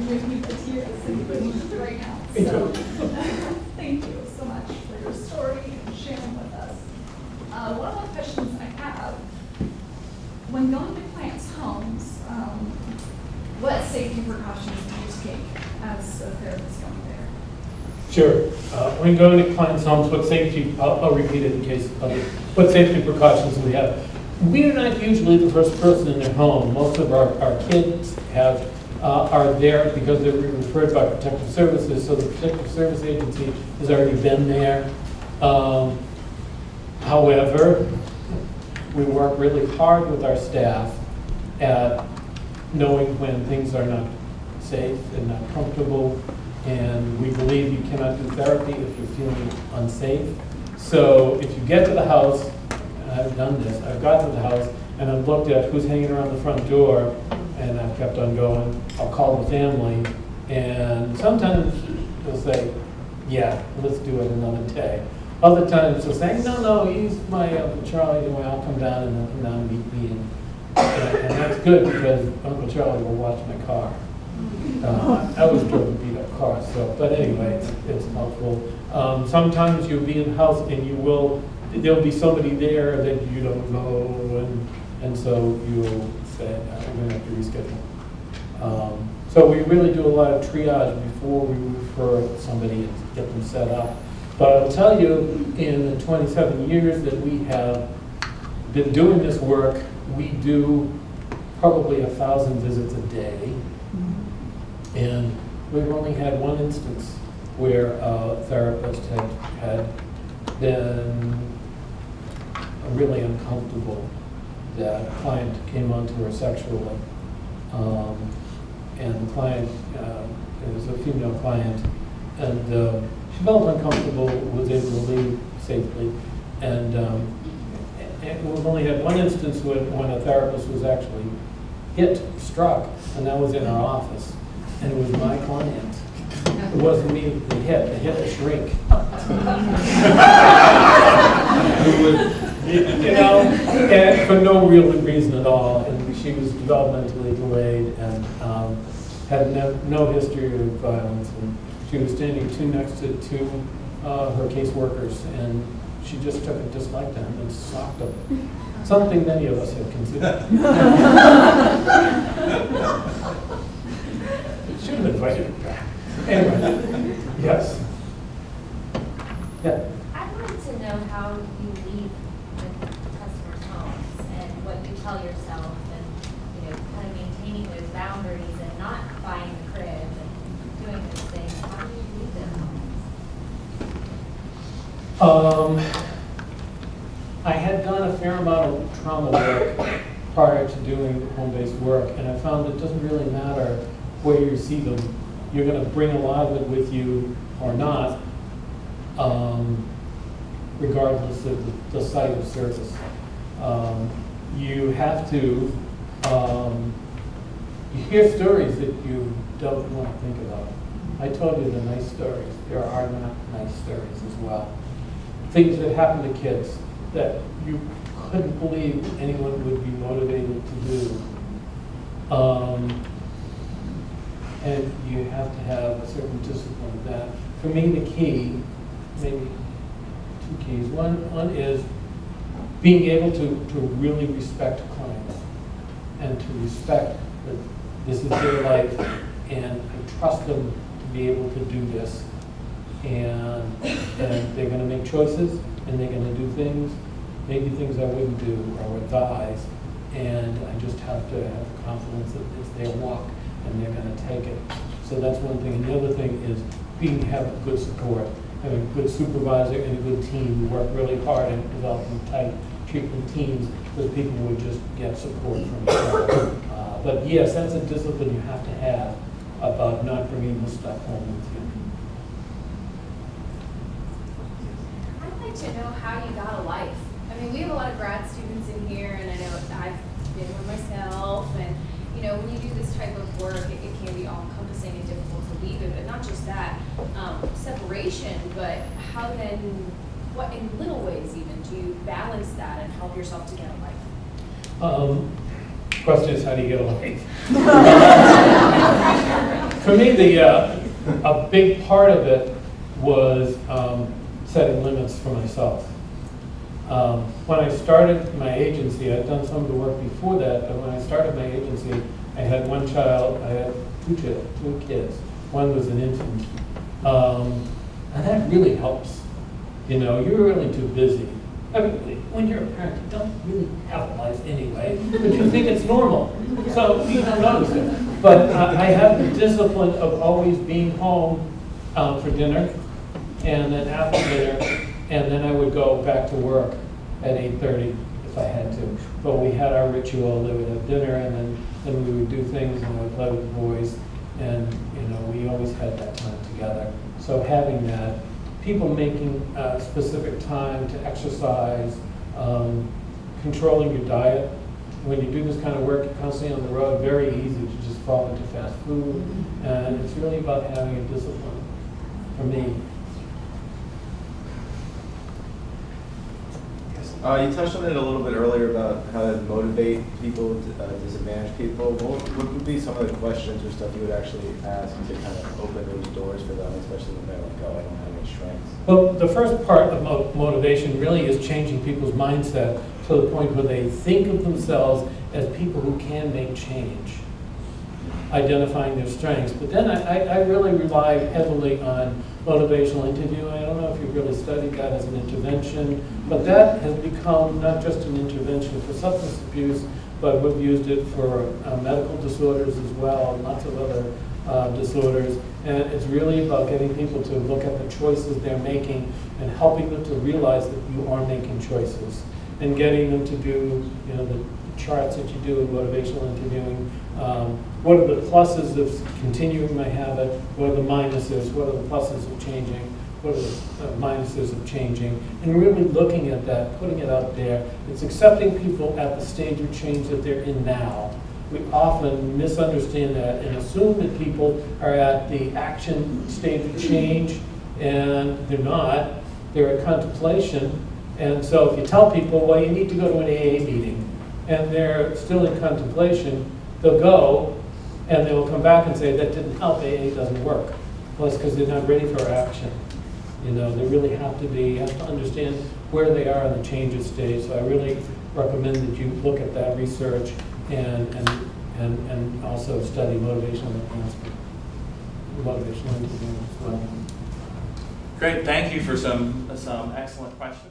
bring me to tears right now. So, thank you so much for your story and sharing with us. One of the questions I have, when going to clients' homes, what safety precautions do you take as a therapist going there? Sure. When going to clients' homes, what safety, I'll repeat it in case, what safety precautions we have. We're not usually the first person in their home. Most of our kids are there because they're referred by Protective Services, so the Protective Service Agency has already been there. However, we work really hard with our staff at knowing when things are not safe and not comfortable, and we believe you cannot do therapy if you're feeling unsafe. So if you get to the house, and I've done this, I've got to the house and I've looked at who's hanging around the front door, and I've kept on going. I'll call the family, and sometimes they'll say, yeah, let's do it another day. Other times they'll say, no, he's my Uncle Charlie, anyway, I'll come down and he'll come down and meet me. And that's good because Uncle Charlie will watch my car. I was driven beat up car, so, but anyway, it's helpful. Sometimes you'll be in the house and there'll be somebody there that you don't know, and so you'll say, we're going to have to reschedule. So we really do a lot of triage before we refer somebody and get them set up. But I'll tell you, in the 27 years that we have been doing this work, we do probably 1,000 visits a day. And we've only had one instance where a therapist had been really uncomfortable that a client came onto her sexually. And the client, it was a female client, and she felt uncomfortable, was able to leave safely. And we've only had one instance when a therapist was actually struck, and that was in our office. And it was my client. It wasn't me that hit. It hit a shrink. And for no real reason at all. And she was developmentally delayed and had no history of violence. And she was standing next to her caseworkers, and she just took a dislike to him and socked him. Something many of us had considered. Should have invited her back. Anyway, yes. Yeah. I wanted to know how you leave with customers' homes and what you tell yourself, and kind of maintaining those boundaries and not buying the crib and doing those things. How do you leave them homes? I had done a fair amount of trauma work prior to doing home-based work, and I found it doesn't really matter where you see them. You're going to bring a lot of it with you or not, regardless of the site of service. You have to, you hear stories that you don't want to think about. I told you the nice stories. There are not nice stories as well. Things that happen to kids that you couldn't believe anyone would be motivated to do. And you have to have a certain discipline of that. For me, the key, maybe two keys. One is being able to really respect clients and to respect that this is their life, and I trust them to be able to do this. And they're going to make choices, and they're going to do things, maybe things I wouldn't do or advise. And I just have to have the confidence that it's their walk and they're going to take it. So that's one thing. And the other thing is having good support, having a good supervisor and a good team. We work really hard at developing tight treatment teams with people who just get support from each other. But yes, that's a discipline you have to have about not bringing this stuff home with you. I'd like to know how you got a life. I mean, we have a lot of grad students in here, and I know I've been one myself, and when you do this type of work, it can be all-encompassing and difficult to leave it, but not just that, separation, but how then, what in little ways even, do you balance that and help yourself to get a life? Question is, how do you get a life? For me, a big part of it was setting limits for myself. When I started my agency, I'd done some of the work before that, but when I started my agency, I had one child, I had two kids. One was an infant. And that really helps. You know, you're really too busy. I mean, when you're a parent, you don't really have a life anyway, but you think it's normal. So you don't notice it. But I have the discipline of always being home for dinner, and then after dinner, and then I would go back to work at 8:30 if I had to. But we had our ritual, they would have dinner, and then we would do things, and I would play with the boys, and you know, we always had that time together. So having that, people making specific time to exercise, controlling your diet. When you do this kind of work, you're constantly on the road, very easy to just fall into fast food, and it's really about having a discipline, for me. You touched on it a little bit earlier about how to motivate people, disadvantaged people. What would be some of the questions or stuff you would actually ask to kind of open those doors for them, especially when they're like, oh, I don't have any strengths? Well, the first part of motivation really is changing people's mindset to the point where they think of themselves as people who can make change, identifying their strengths. But then I really rely heavily on motivational interviewing. I don't know if you've really studied that as an intervention, but that has become not just an intervention for substance abuse, but we've used it for medical disorders as well, and lots of other disorders. And it's really about getting people to look at the choices they're making and helping them to realize that you are making choices, and getting them to do, you know, the charts that you do in motivational interviewing. What are the pluses of continuing my habit? What are the minuses? What are the pluses of changing? What are the minuses of changing? And really looking at that, putting it out there. It's accepting people at the stage of change that they're in now. We often misunderstand that and assume that people are at the action stage of change, and they're not. They're at contemplation. And so if you tell people, well, you need to go to an AA meeting, and they're still in contemplation, they'll go, and they will come back and say, that didn't help, AA doesn't work. Well, it's because they're not ready for action. You know, they really have to understand where they are in the changes stage. So I really recommend that you look at that research and also study motivational enhancement, motivational interviewing as well. Great, thank you for some excellent questions.